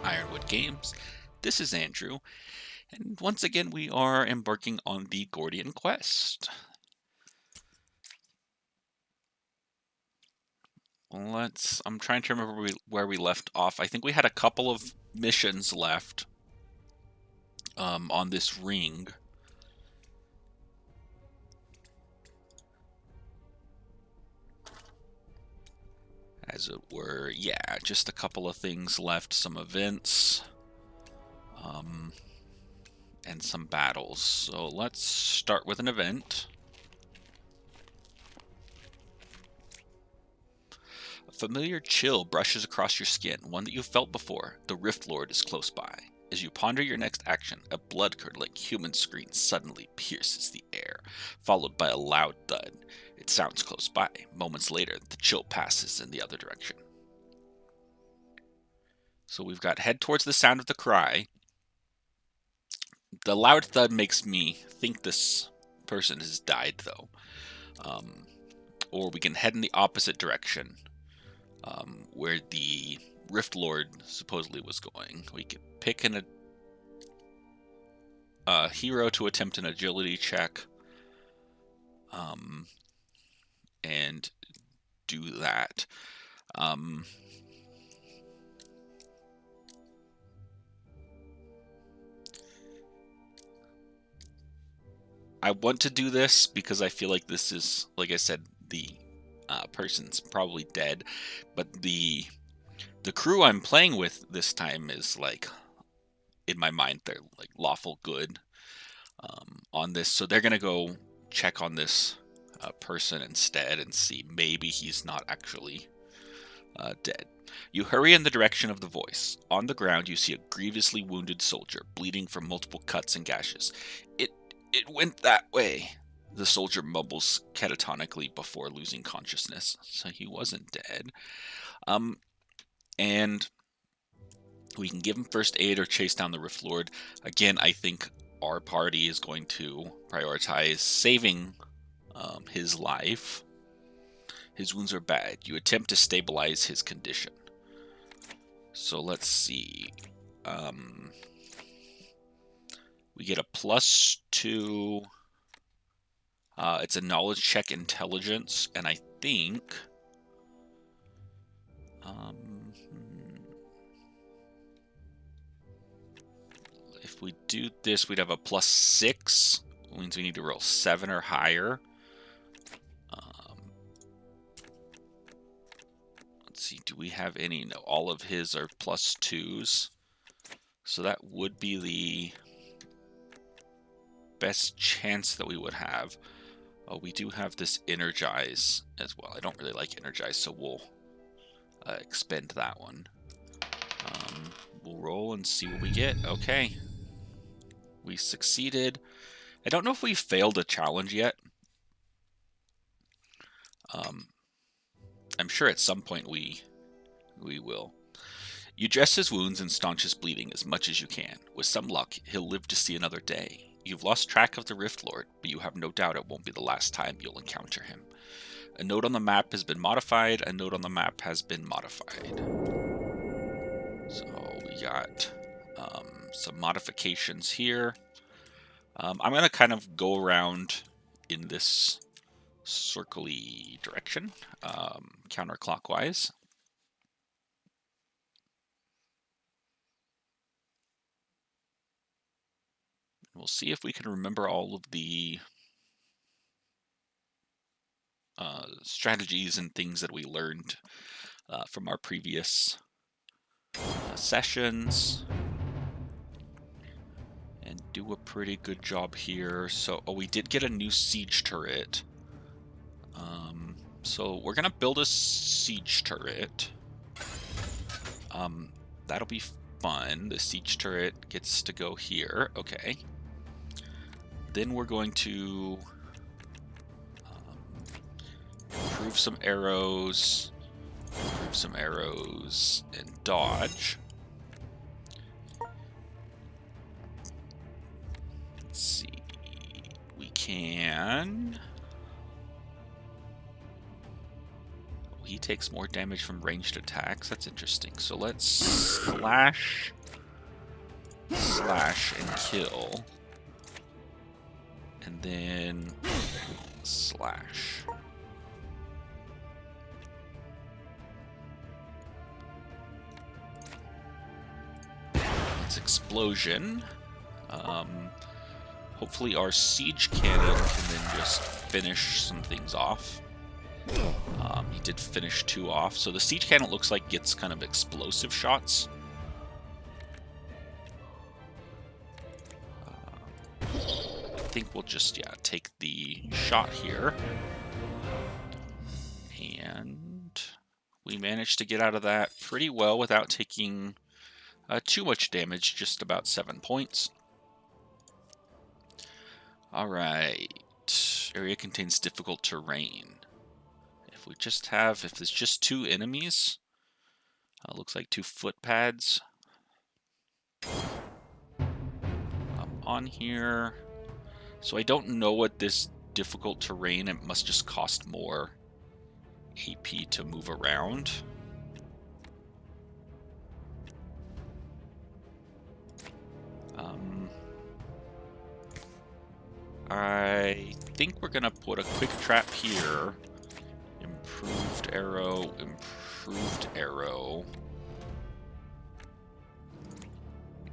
Ironwood Games. This is Andrew, and once again we are embarking on the Gordian Quest. I'm trying to remember where we left off. I think we had a couple of missions left on this ring. As it were, yeah, just a couple of things left, some events, and some battles. So let's start with an event. A familiar chill brushes across your skin, one that you've felt before. The Rift Lord is close by. As you ponder your next action, a blood-curdling human scream suddenly pierces the air, followed by a loud thud. It sounds close by. Moments later, the chill passes in the other direction. So we've got head towards the sound of the cry. The loud thud makes me think this person has died, though. Or we can head in the opposite direction, where the Rift Lord supposedly was going. We could pick a hero to attempt an agility check, and do that. I want to do this because I feel like this is, like I said, the person's probably dead, but the crew I'm playing with this time is like, in my mind, they're like lawful good on this, so they're gonna go check on this person instead and see maybe he's not actually dead. You hurry in the direction of the voice. On the ground, you see a grievously wounded soldier, bleeding from multiple cuts and gashes. It went that way. The soldier mumbles catatonically before losing consciousness, so he wasn't dead. And we can give him first aid or chase down the Rift Lord. Again, I think our party is going to prioritize saving his life. His wounds are bad. You attempt to stabilize his condition. So let's see. We get a +2. It's a knowledge check intelligence, and I think if we do this, we'd have a +6. It means we need to roll 7 or higher. Let's see, do we have any? No, all of his are +2s. So that would be the best chance that we would have. Oh, we do have this energize as well. I don't really like energize, so we'll expend that one. We'll roll and see what we get. Okay. We succeeded. I don't know if we failed a challenge yet. I'm sure at some point we will. You dress his wounds and staunch his bleeding as much as you can. With some luck, he'll live to see another day. You've lost track of the Rift Lord, but you have no doubt it won't be the last time you'll encounter him. A note on the map has been modified. A note on the map has been modified. So we got some modifications here. I'm going to kind of go around in this circly direction, counterclockwise. We'll see if we can remember all of the strategies and things that we learned from our previous sessions, and do a pretty good job here. So, we did get a new siege turret. So we're gonna build a siege turret. That'll be fun. The siege turret gets to go here. Okay. Then we're going to improve some arrows, and dodge. Let's see. We can. he takes more damage from ranged attacks. That's interesting. So let's slash, and kill. And then slash. It's explosion. Hopefully our siege cannon can then just finish some things off. He did finish 2 off. So the siege cannon looks like gets kind of explosive shots. I think we'll just, take the shot here. And we managed to get out of that pretty well without taking too much damage, just about 7 points. Alright. Area contains difficult terrain. If there's just 2 enemies, looks like 2 footpads. On here. So I don't know what this difficult terrain, it must just cost more AP to move around. I think we're gonna put a quick trap here. Improved arrow, and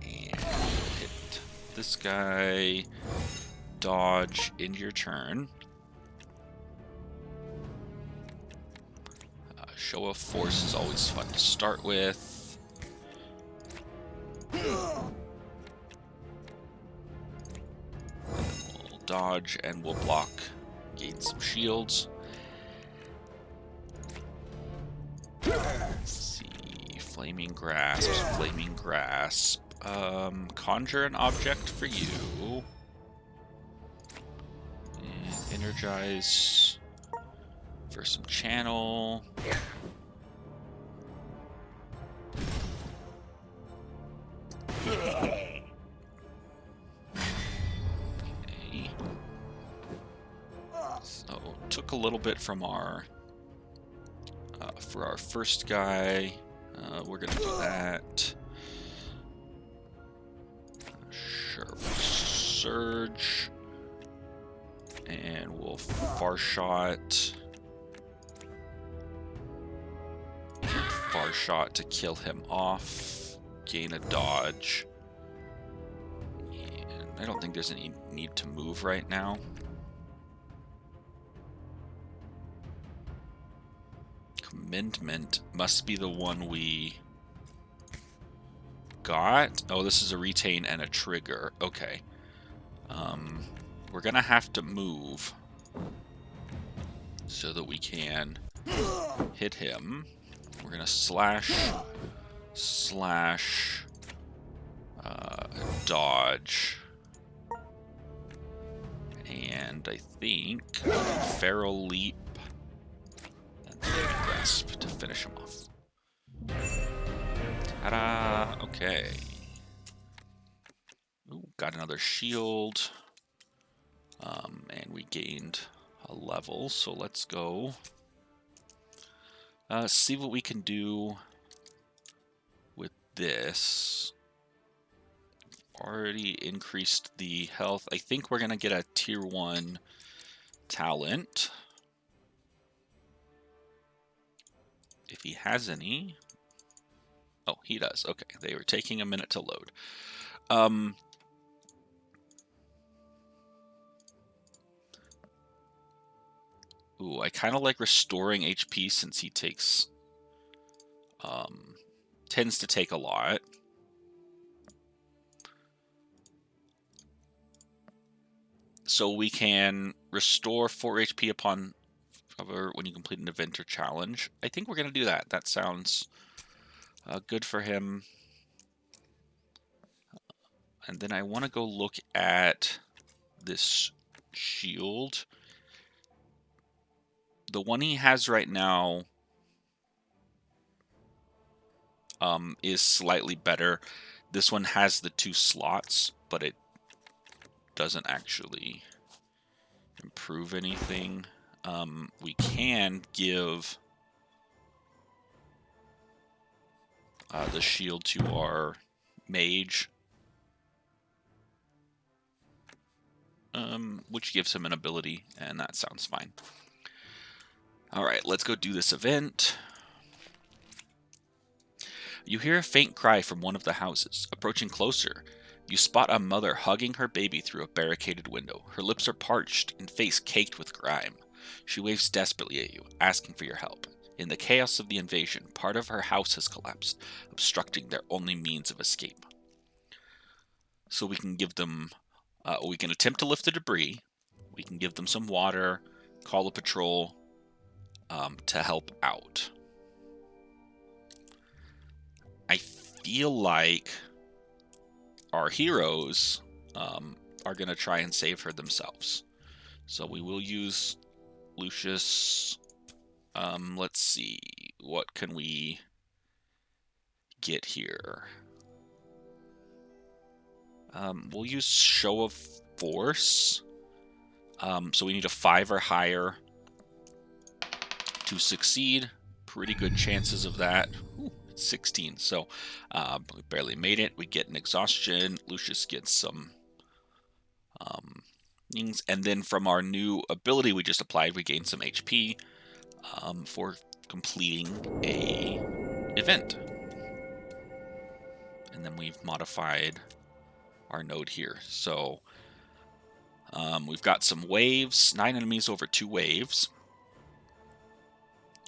hit this guy. Dodge into your turn. Show of force is always fun to start with. We'll dodge and we'll block, gain some shields. Let's see, flaming grasp. Conjure an object for you. And energize for some channel. Okay. So took a little bit from our for our first guy. We're gonna do that. Sure, surge, and we'll far shot. Far shot to kill him off. Gain a dodge. And I don't think there's any need to move right now. Commendment must be the one we got. Oh, this is a retain and a trigger. Okay. We're gonna have to move so that we can hit him. We're gonna slash, dodge, and I think feral leap and flaming grasp to finish him off. Ta-da! Okay. Ooh, got another shield. And we gained a level, so let's go. See what we can do with this. Already increased the health. I think we're gonna get a tier 1 talent. If he has any. Oh, he does. Okay, they were taking a minute to load. Ooh, I kind of like restoring HP since he takes, tends to take a lot. So we can restore 4 HP upon when you complete an event or challenge. I think we're going to do that. That sounds good for him. And then I want to go look at this shield. The one he has right now is slightly better. This one has the 2 slots, but it doesn't actually improve anything. We can give the shield to our mage, which gives him an ability, and that sounds fine. All right, let's go do this event. You hear a faint cry from one of the houses. Approaching closer, you spot a mother hugging her baby through a barricaded window. Her lips are parched and face caked with grime. She waves desperately at you, asking for your help. In the chaos of the invasion, part of her house has collapsed, obstructing their only means of escape. So we can give them, we can attempt to lift the debris. We can give them some water, call a patrol to help out. I feel like our heroes are going to try and save her themselves. So we will use Lucius. Let's see. What can we get here? We'll use Show of Force. So we need a 5 or higher to succeed. Pretty good chances of that. Ooh, 16. So we barely made it. We get an exhaustion. Lucius gets some things. And then from our new ability we just applied, we gain some HP for completing a event. And then we've modified our node here. So we've got some waves, 9 enemies over 2 waves.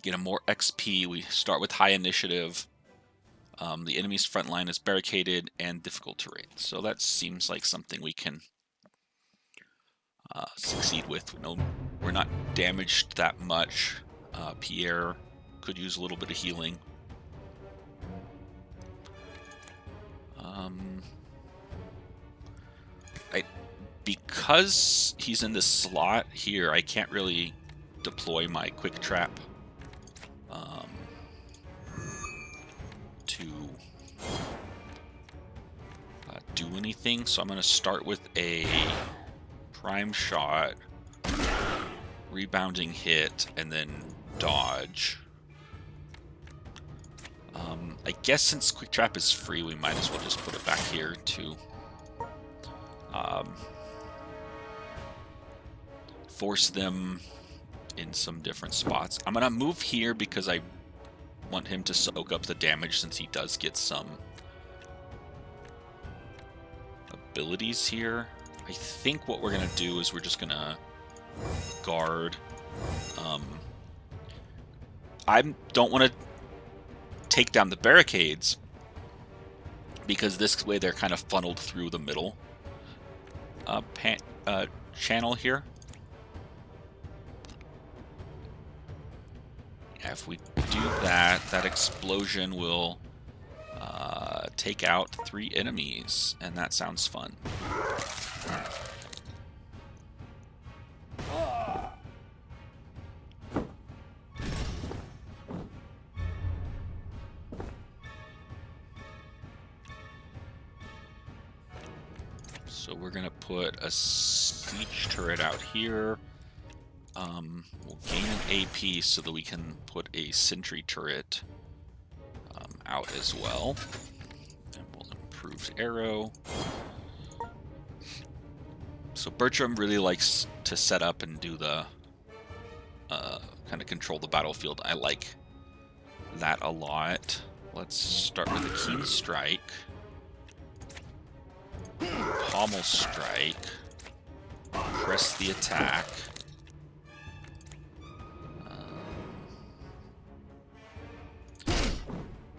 Get a more XP. We start with high initiative. The enemy's front line is barricaded and difficult terrain. So that seems like something we can succeed with. No, we're not damaged that much. Pierre could use a little bit of healing. Because he's in this slot here, I can't really deploy my quick trap to do anything. So I'm going to start with a prime shot, rebounding hit, and then dodge. I guess since quick trap is free, we might as well just put it back here to force them in some different spots. I'm gonna move here because I want him to soak up the damage since he does get some abilities here. I think what we're gonna do is we're just gonna guard. I don't want to take down the barricades because this way they're kind of funneled through the middle channel here. If we do that, that explosion will take out 3 enemies, and that sounds fun. So we're going to put a siege turret out here. We'll gain an AP so that we can put a sentry turret out as well. And we'll improve arrow. So Bertram really likes to set up and do the kind of control the battlefield. I like that a lot. Let's start with a keen strike. Pommel strike. Press the attack.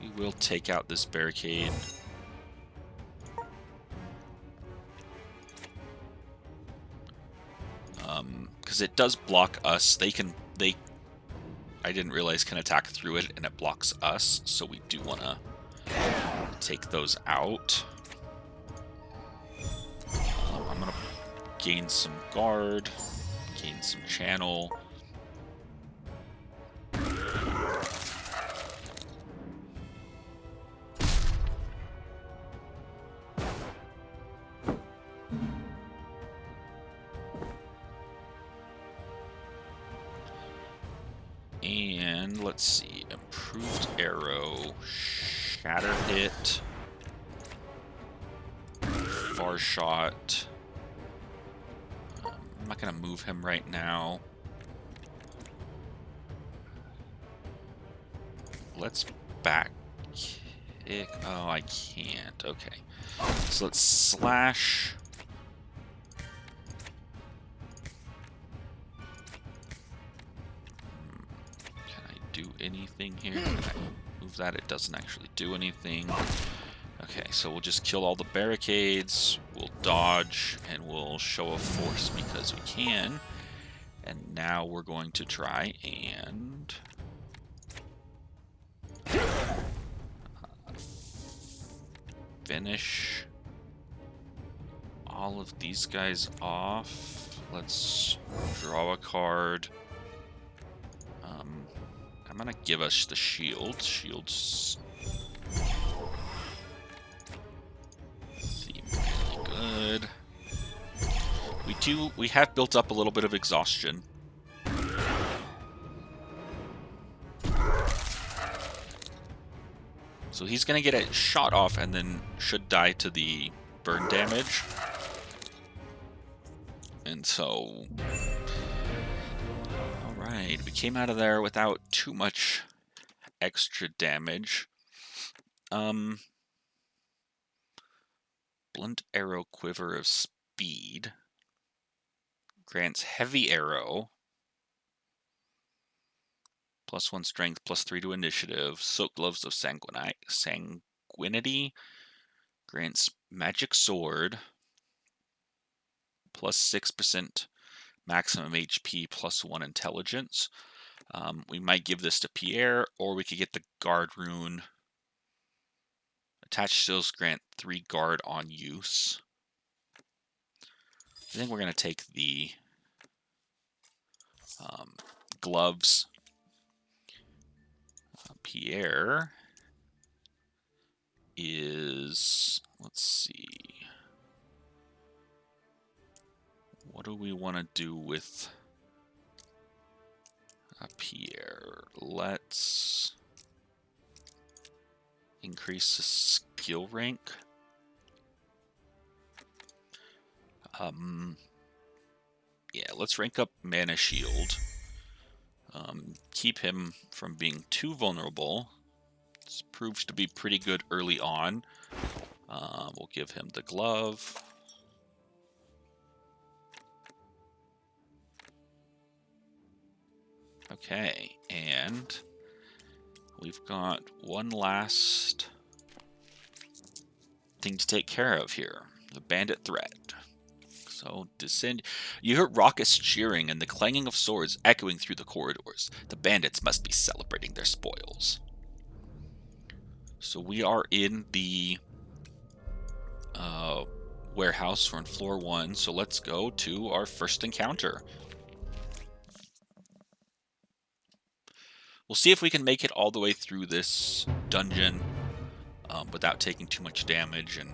We will take out this barricade. Because it does block us. I didn't realize can attack through it, and it blocks us. So we do want to take those out. I'm going to gain some guard, gain some channel. And let's see, improved arrow. Shatter hit. Far shot. I'm not going to move him right now. Let's back kick. Oh, I can't. Okay. So let's slash. Can I do anything here? Can I move that? It doesn't actually do anything. Okay, so we'll just kill all the barricades. We'll dodge, and we'll show a force because we can. And now we're going to try and finish all of these guys off. Let's draw a card. I'm gonna give us the shield. Shields seem really good. We have built up a little bit of exhaustion. So he's gonna get a shot off and then should die to the burn damage. And so, alright, we came out of there without too much extra damage. Blunt arrow, quiver of speed. Grants heavy arrow. +1 strength, +3 to initiative. Soak gloves of sanguinity. Grants magic sword. +6% maximum HP, +1 intelligence. We might give this to Pierre, or we could get the guard rune. Attached skills grant 3 guard on use. I think we're going to take the gloves. Pierre is, let's see, what do we want to do with Pierre? Let's increase the skill rank. Yeah, let's rank up Mana Shield. Keep him from being too vulnerable. This proves to be pretty good early on. We'll give him the glove. Okay, and we've got one last thing to take care of here. The bandit threat. So, descend. You hear raucous cheering and the clanging of swords echoing through the corridors. The bandits must be celebrating their spoils. So we are in the warehouse. We're on floor 1. So let's go to our first encounter. We'll see if we can make it all the way through this dungeon without taking too much damage. And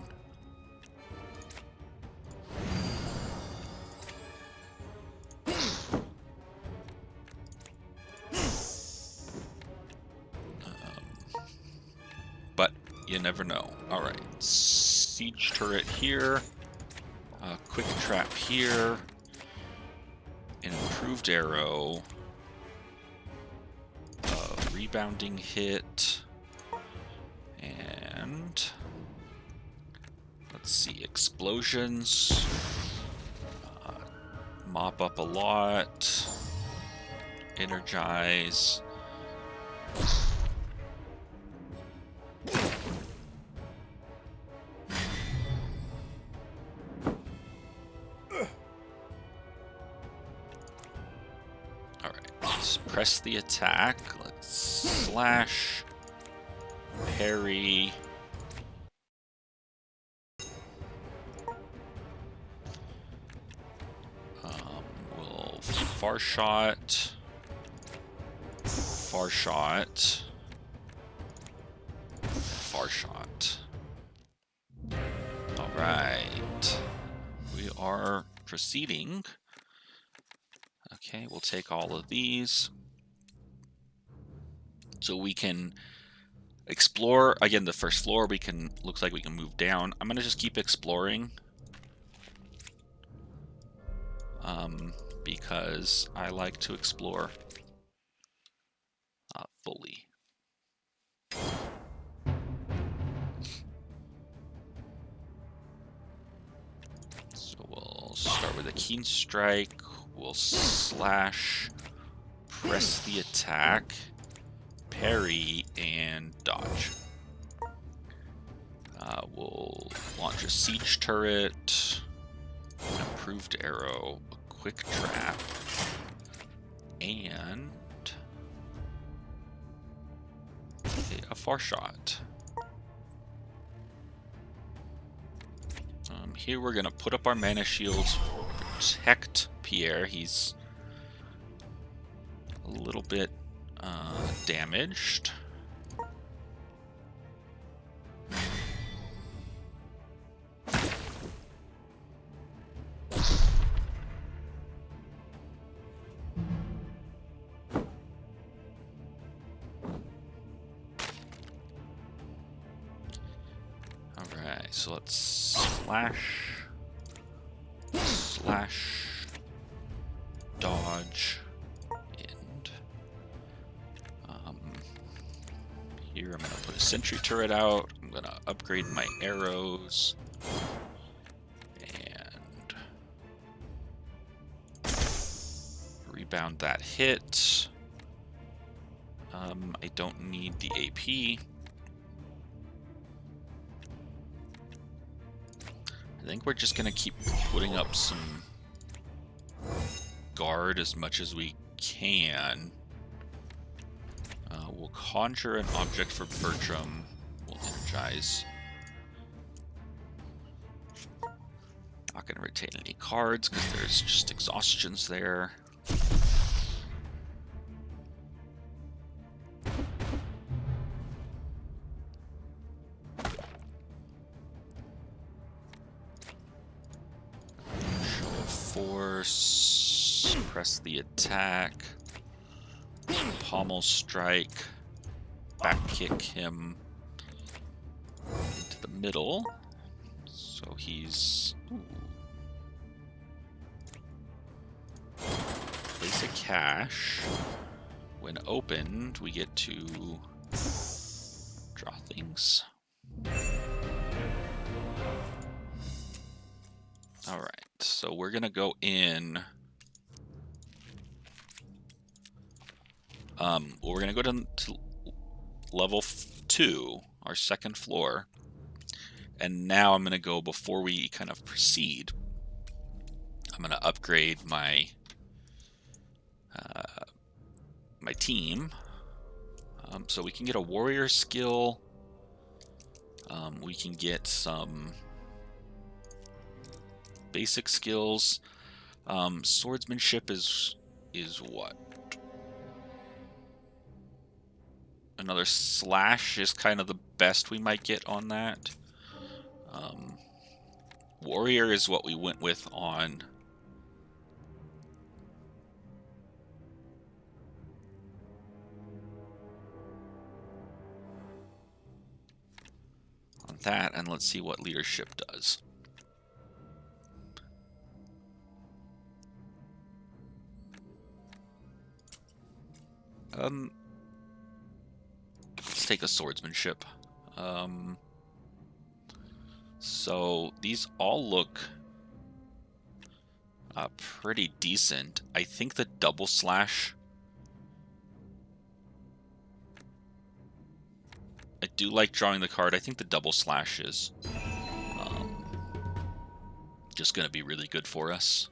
but you never know. All right, siege turret here, quick trap here, an improved arrow, rebounding hit, and let's see, explosions, mop up a lot, energize. Press the attack. Let's slash, parry. We'll far shot, far shot, far shot. All right, we are proceeding. Okay, we'll take all of these. So we can Explore, again, the first floor, looks like we can move down. I'm gonna just keep exploring. Because I like to explore fully. So we'll start with a keen strike. We'll slash, press the attack, parry, and dodge. We'll launch a siege turret, an improved arrow, a quick trap, and a far shot. Here we're going to put up our mana shields, protect Pierre. He's a little bit damaged. Alright, so let's slash, dodge, and here I'm going to put a sentry turret out. I'm going to upgrade my arrows, and rebound that hit. I don't need the AP. I think we're just gonna keep putting up some guard as much as we can. We'll conjure an object for Bertram. We'll energize. Not gonna retain any cards because there's just exhaustions there. Force, press the attack, pommel strike, back kick him into the middle, so he's... Place a cache. When opened, we get to draw things. Alright, so we're gonna go in. We're gonna go to level 2, our second floor. And now I'm gonna go, before we kind of proceed, I'm gonna upgrade my my team. So we can get a warrior skill. We can get some basic skills. Swordsmanship is what? Another slash is kind of the best we might get on that. Warrior is what we went with on that, and let's see what leadership does. Let's take a swordsmanship. So these all look pretty decent. I think the double slash, I do like drawing the card. I think the double slash is just going to be really good for us.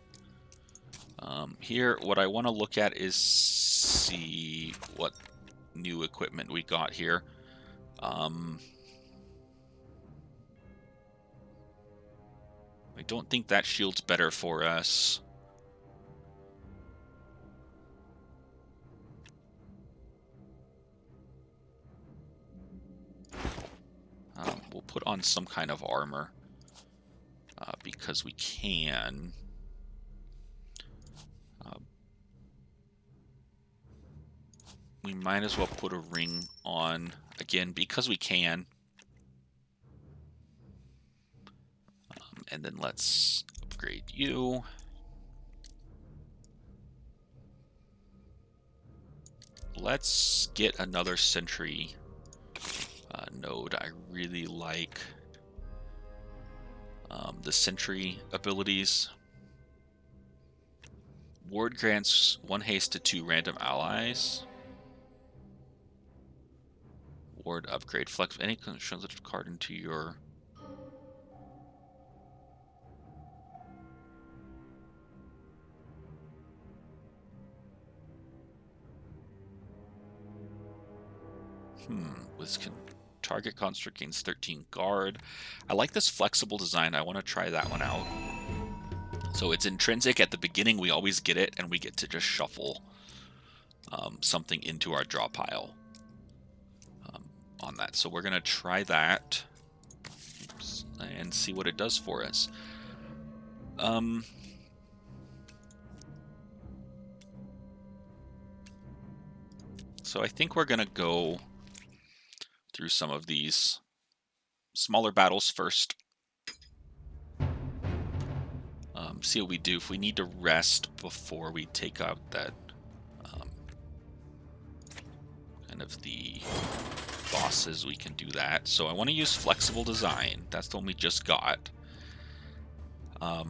Here, what I want to look at is see what new equipment we got here. I don't think that shield's better for us. We'll put on some kind of armor because we can. we might as well put a ring on again because we can. And then let's upgrade you. Let's get another sentry node. I really like the sentry abilities. Ward grants 1 haste to 2 random allies. Ward upgrade. Flex any transitive card into your... With target construct gains 13 guard. I like this flexible design. I want to try that one out. So it's intrinsic at the beginning. We always get it, and we get to just shuffle something into our draw pile on that. So we're going to try that and see what it does for us. So I think we're going to go through some of these smaller battles first. See what we do. If we need to rest before we take out that kind of the bosses, we can do that. So I want to use flexible design. That's the one we just got. I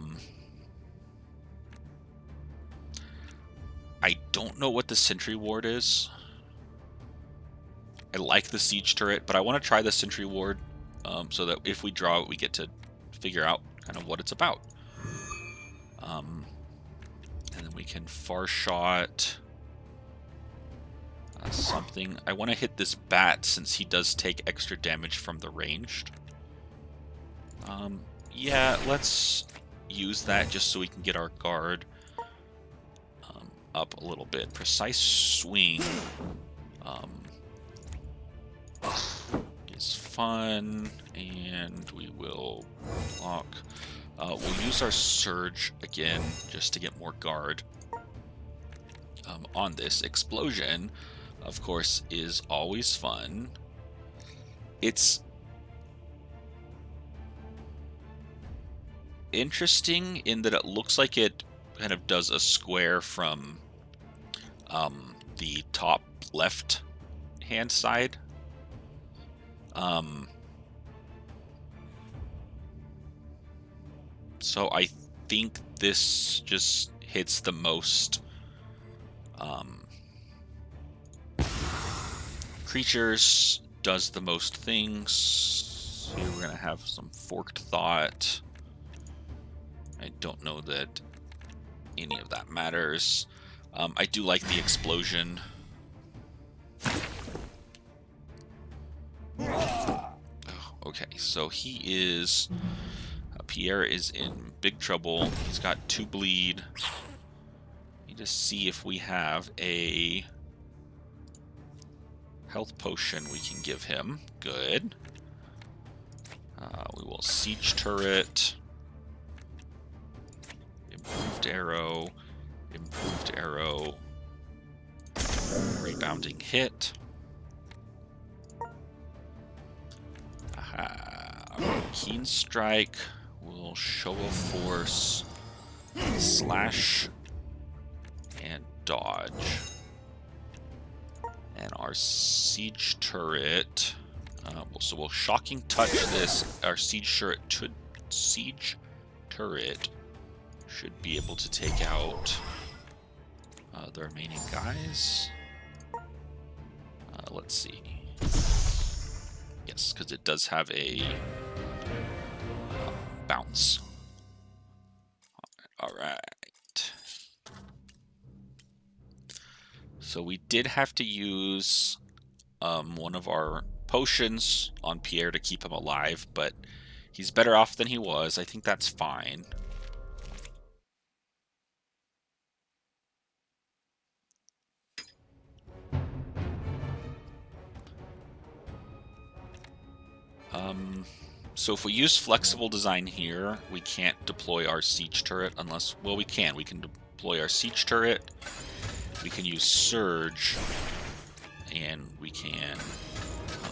don't know what the sentry ward is. I like the siege turret, but I want to try the sentry ward so that if we draw it, we get to figure out kind of what it's about. And then we can far shot something. I want to hit this bat since he does take extra damage from the ranged. Yeah, let's use that just so we can get our guard up a little bit. Precise swing is fun, and we will block. We'll use our surge again just to get more guard on this. Explosion, of course, is always fun. It's interesting in that it looks like it kind of does a square from the top left hand side. So I think this just hits the most creatures, does the most things. Here we're going to have some forked thought. I don't know that any of that matters. I do like the explosion. Oh, okay, so he is... Pierre is in big trouble. He's got 2 bleed. Need to see if we have a health potion we can give him. Good. We will siege turret. Improved arrow. Improved arrow. Rebounding hit. Aha. Keen strike. We'll show of force, slash, and dodge. And our siege turret, so we'll shocking touch this. Our siege turret should be able to take out the remaining guys. Let's see. Yes, because it does have a bounce. All right. So we did have to use one of our potions on Pierre to keep him alive, but he's better off than he was. I think that's fine. So if we use flexible design here, we can't deploy our siege turret unless... Well, we can. We can deploy our siege turret. We can use surge. and we can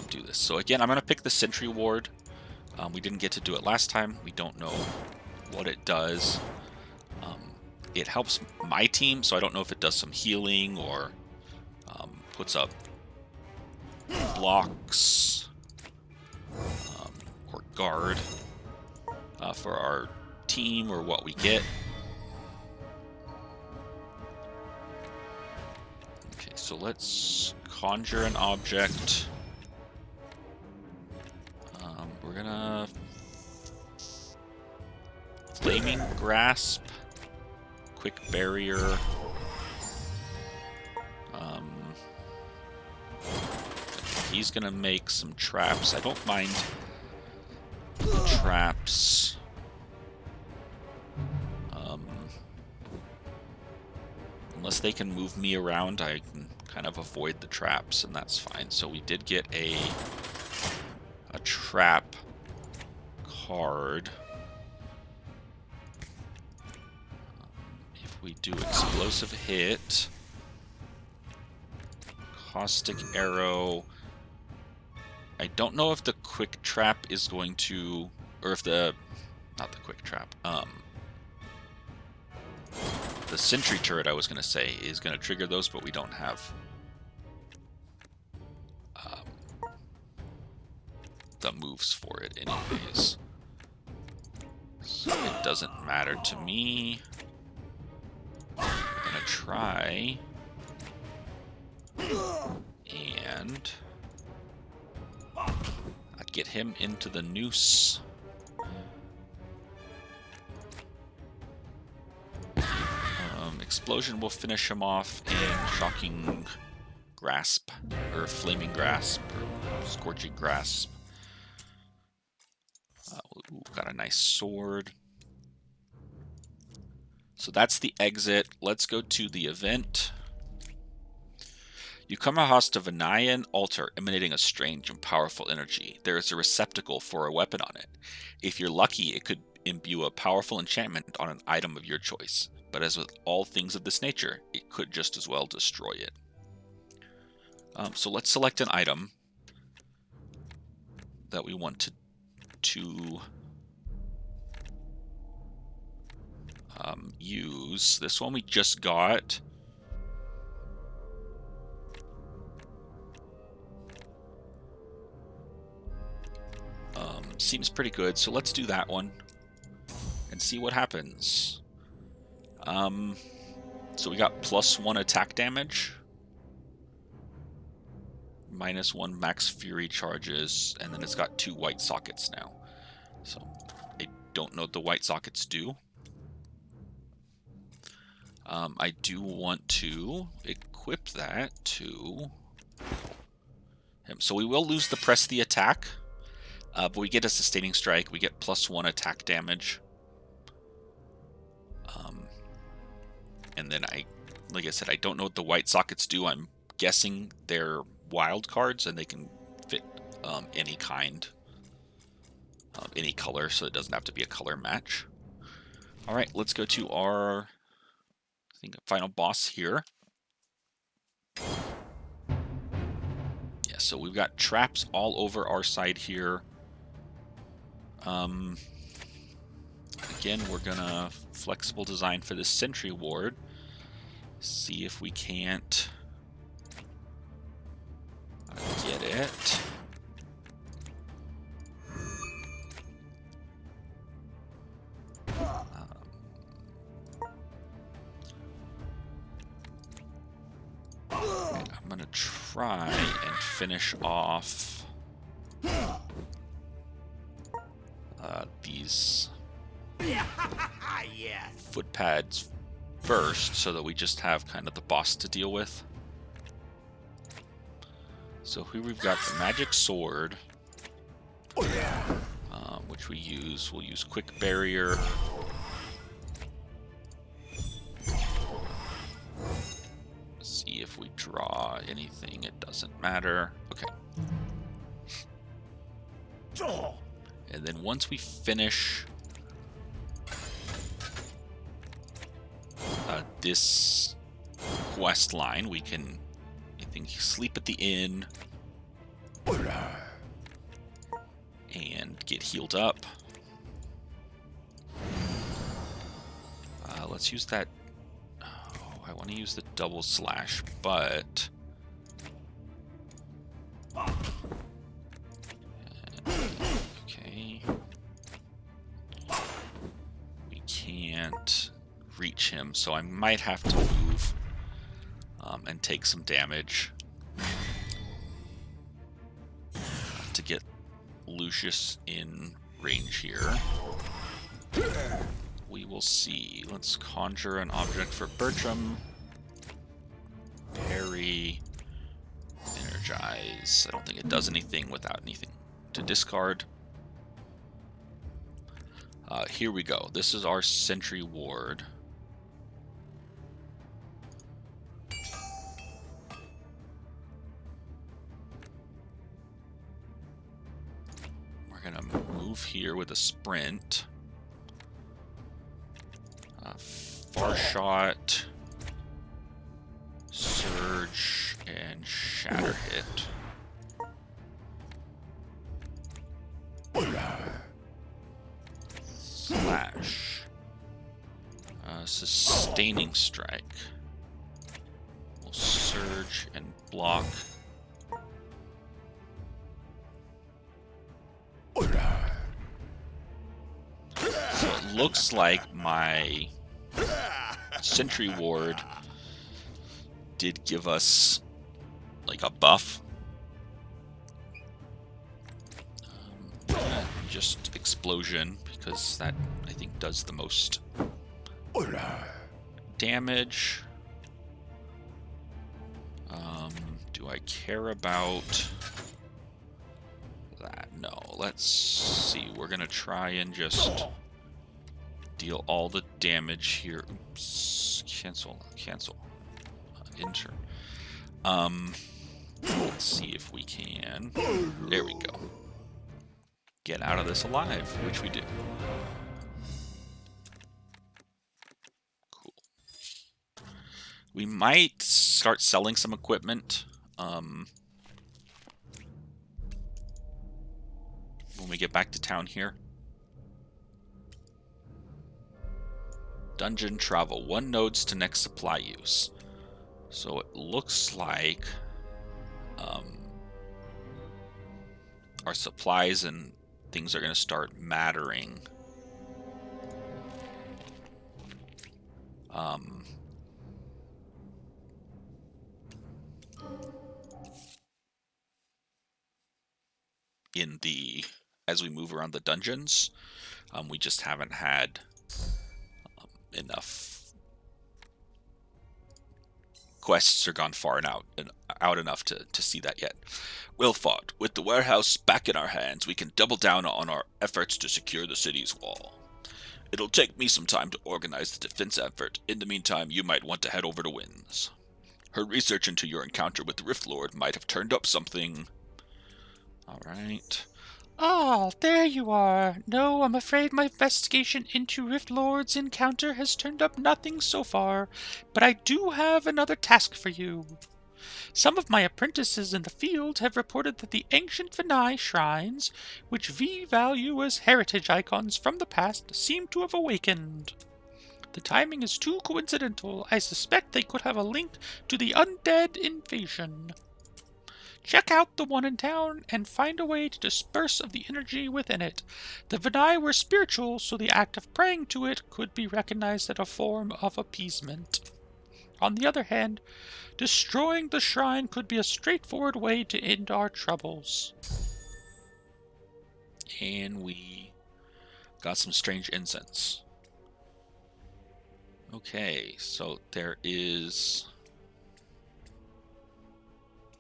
do this. So again, I'm going to pick the Sentry Ward. We didn't get to do it last time. We don't know what it does. It helps my team, so I don't know if it does some healing or puts up blocks or guard for our team or what we get. Okay, so let's conjure an object. We're gonna Flaming Grasp, Quick Barrier. He's gonna make some traps. I don't mind traps. Unless they can move me around, I can kind of avoid the traps, and that's fine. So we did get a trap card. If we do Explosive Hit, Caustic Arrow. I don't know if the Quick Trap is going to, or if the, not the Quick Trap, the Sentry Turret, I was going to say, is going to trigger those, but we don't have the moves for it anyways. So it doesn't matter to me. I'm going to try and get him into the noose. Explosion will finish him off, and Shocking Grasp, or Flaming Grasp, or Scorching Grasp. Ooh, got a nice sword. So that's the exit. Let's go to the event. You come across a Vanayan altar emanating a strange and powerful energy. There is a receptacle for a weapon on it. If you're lucky, it could imbue a powerful enchantment on an item of your choice. But as with all things of this nature, it could just as well destroy it. So let's select an item that we want to use. This one we just got. Seems pretty good, so let's do that one and see what happens. So we got +1 attack damage, -1 max fury charges, and then it's got 2 white sockets now. So I don't know what the white sockets do. I do want to equip that to him. So we will lose the press the attack, but we get a sustaining strike. We get +1 attack damage. And then like I said, I don't know what the white sockets do. I'm guessing they're wild cards, and they can fit any kind, any color, so it doesn't have to be a color match. All right, let's go to our, I think, final boss here. Yeah, so we've got traps all over our side here. Again, we're gonna flexible design for this Sentry Ward. See if we can't get it. I'm gonna try and finish off these foot pads first, so that we just have kind of the boss to deal with. So here we've got the magic sword, which we'll use Quick Barrier. See if we draw anything. It doesn't matter. Okay. And then once we finish this quest line, we can, I can sleep at the inn and get healed up. Let's use that. Oh, I want to use the double slash, but okay, we can't reach him, so I might have to move and take some damage to get Lucius in range here. We will see. Let's conjure an object for Bertram. Parry. Energize. I don't think it does anything without anything to discard. Here we go. This is our Sentry Ward. We're going to move here with a sprint. Far shot, surge, and shatter hit. Slash. Sustaining strike. We'll surge and block. So it looks like my Sentry Ward did give us like a buff. Just explosion, because that I think does the most damage. Do I care about that? No. Let's see. We're gonna try and just deal all the damage here. Oops. Cancel. Enter. Let's see if we can. There we go. Get out of this alive, which we do. Cool. We might start selling some equipment when we get back to town here. Dungeon travel. 1 nodes to next supply use. So it looks like our supplies and things are going to start mattering. As we move around the dungeons, we just haven't had enough quests or gone far and out enough to see that yet. Well fought. With the warehouse back in our hands, we can double down on our efforts to secure the city's wall. It'll take me some time to organize the defense effort. In the meantime, you might want to head over to Winds. Her research into your encounter with the Rift Lord might have turned up something. Alright. Ah, there you are. No, I'm afraid my investigation into Rift Lord's encounter has turned up nothing so far, but I do have another task for you. Some of my apprentices in the field have reported that the ancient Vinai shrines, which we value as heritage icons from the past, seem to have awakened. The timing is too coincidental. I suspect they could have a link to the undead invasion. Check out the one in town and find a way to disperse of the energy within it. The Vinai were spiritual, so the act of praying to it could be recognized as a form of appeasement. On the other hand, destroying the shrine could be a straightforward way to end our troubles. And we got some strange incense. Okay, so there is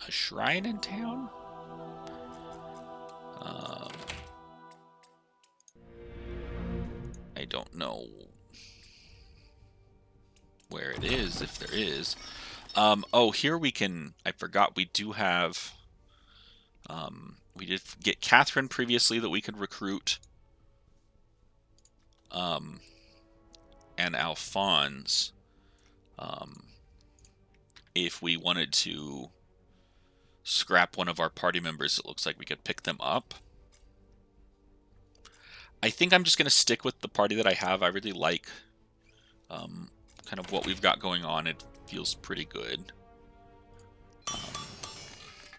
a shrine in town. I don't know where it is, if there is. Oh, here we can... I forgot we do have... we did get Catherine previously that we could recruit. And Alphonse. If we wanted to scrap one of our party members, it looks like we could pick them up. I think I'm just going to stick with the party that I have. I really like kind of what we've got going on. It feels pretty good.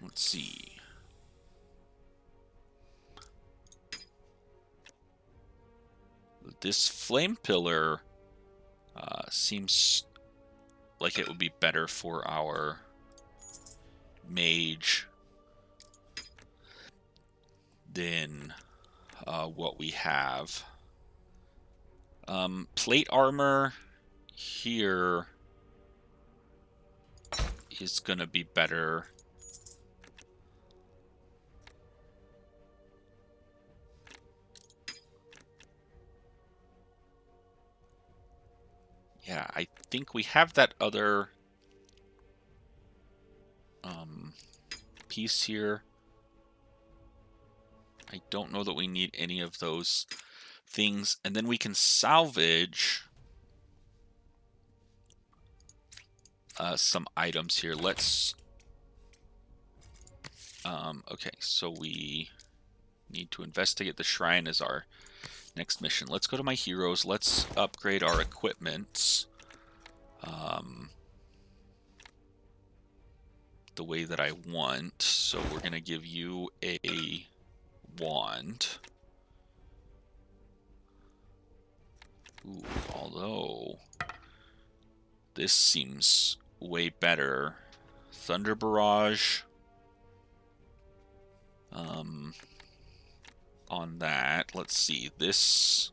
Let's see. This flame pillar seems like it would be better for our mage than what we have. Plate armor here is going to be better. Yeah, I think we have that other piece here. I don't know that we need any of those things. And then we can salvage some items here. Let's... okay, so we need to investigate the shrine as our next mission. Let's go to my heroes. Let's upgrade our equipment the way that I want. So we're going to give you a wand. Ooh, although this seems way better. Thunder Barrage on that. Let's see. This...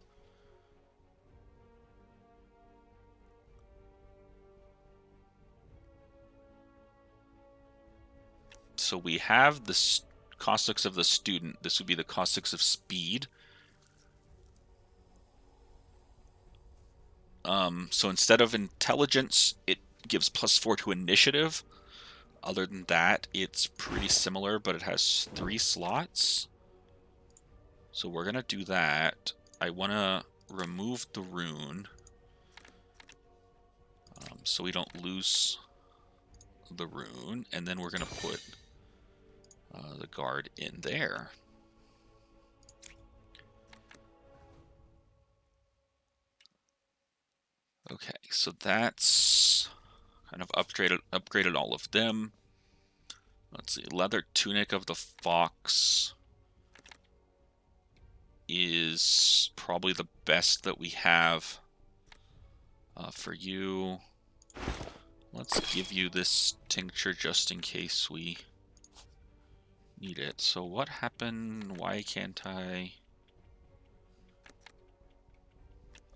So we have the caustics of the student. This would be the caustics of speed. So instead of intelligence, it gives +4 to initiative. Other than that, it's pretty similar, but it has 3 slots. So we're going to do that. I want to remove the rune so we don't lose the rune. And then we're going to put the guard in there. Okay, so that's kind of upgraded all of them. Let's see, leather tunic of the fox is probably the best that we have for you. Let's give you this tincture just in case we need it. So what happened? Why can't I?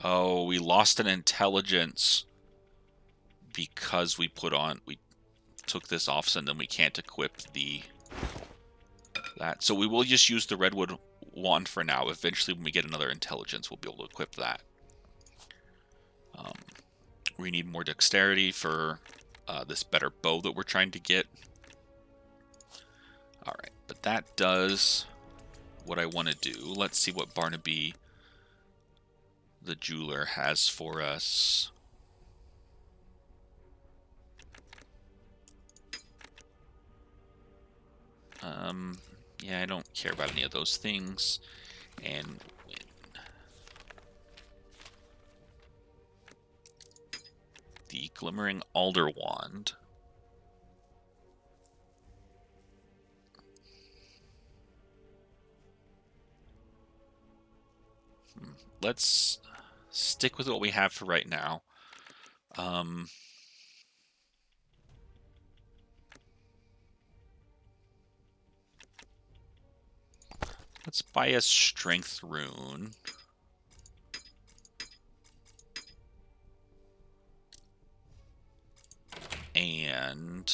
Oh, we lost an intelligence because we took this off, and then we can't equip that. So we will just use the redwood wand for now. Eventually, when we get another intelligence, we'll be able to equip that. We need more dexterity for this better bow that we're trying to get. All right, but that does what I want to do. Let's see what Barnaby the jeweler has for us. Yeah, I don't care about any of those things. And win. The Glimmering Alder Wand. Let's stick with what we have for right now. Let's buy a strength rune. And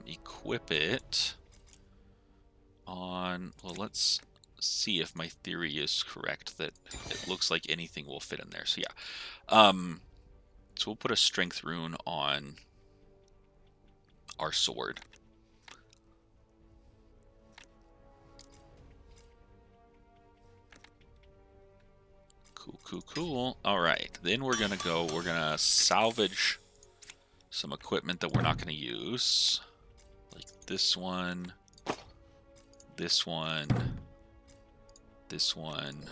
equip it on... Well, let's see if my theory is correct, that it looks like anything will fit in there. So yeah. So we'll put a strength rune on our sword. Cool. All right, then we're gonna salvage some equipment that we're not gonna use, like this one, this one, this one,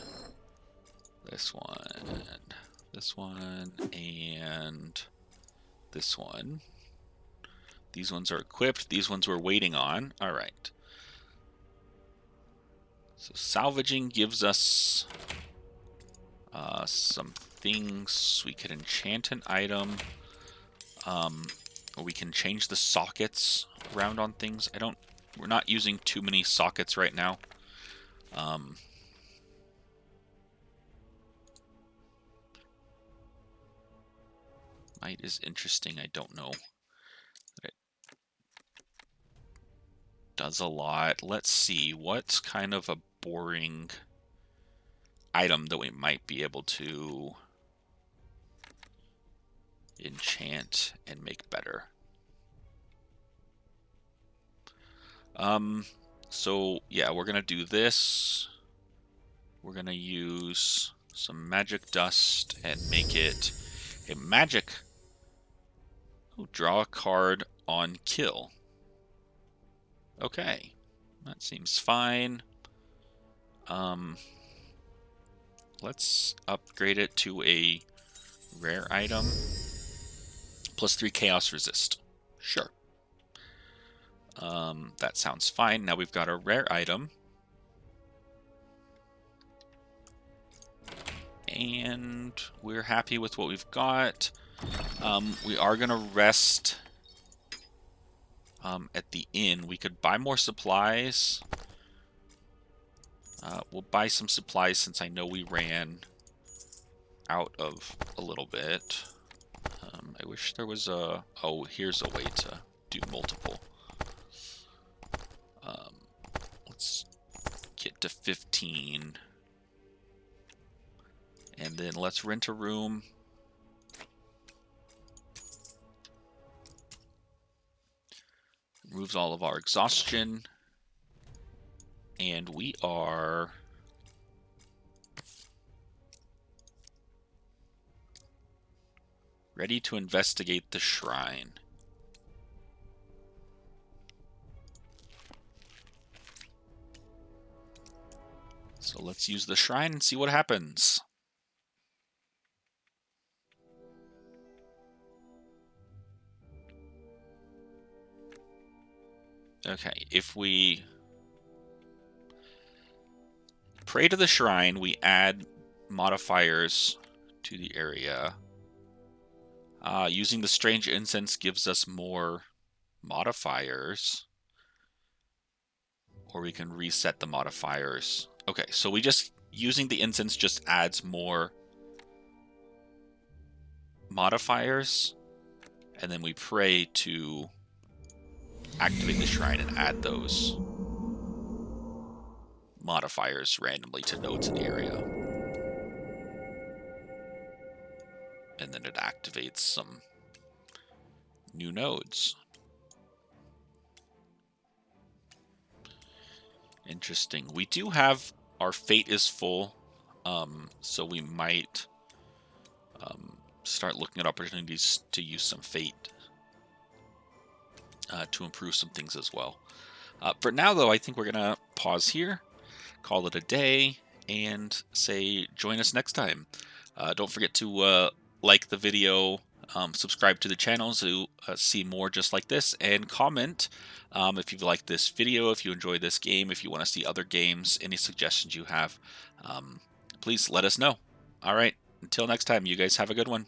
this one, this one, and this one. These ones are equipped. These ones we're waiting on. All right. So salvaging gives us some things. We can enchant an item. Or we can change the sockets around on things. We're not using too many sockets right now. Might is interesting. I don't know. It does a lot. Let's see. What's kind of a boring item that we might be able to enchant and make better? So yeah, we're gonna do this. We're gonna use some magic dust and make it a magic. Oh, draw a card on kill. Okay, that seems fine. Let's upgrade it to a rare item. +3 chaos resist. Sure. That sounds fine. Now we've got a rare item. And we're happy with what we've got. We are going to rest at the inn. We could buy more supplies. We'll buy some supplies since I know we ran out of a little bit. I wish there was a... Oh, here's a way to do multiple. Let's get to 15. And then let's rent a room. Removes all of our exhaustion. And we are... ready to investigate the shrine. So let's use the shrine and see what happens. Okay, if we pray to the shrine, we add modifiers to the area. Using the strange incense gives us more modifiers. Or we can reset the modifiers. Okay, so using the incense just adds more modifiers. And then we pray to activate the shrine and add those modifiers randomly to nodes in the area. And then it activates some new nodes. Interesting. We do have our fate is full, so we might start looking at opportunities to use some fate to improve some things as well. For now, though, I think we're going to pause here, call it a day, and say join us next time. Don't forget to like the video, subscribe to the channel to see more just like this, and comment if you've liked this video, if you enjoyed this game, if you want to see other games, any suggestions you have. Please let us know. All right, until next time, you guys have a good one.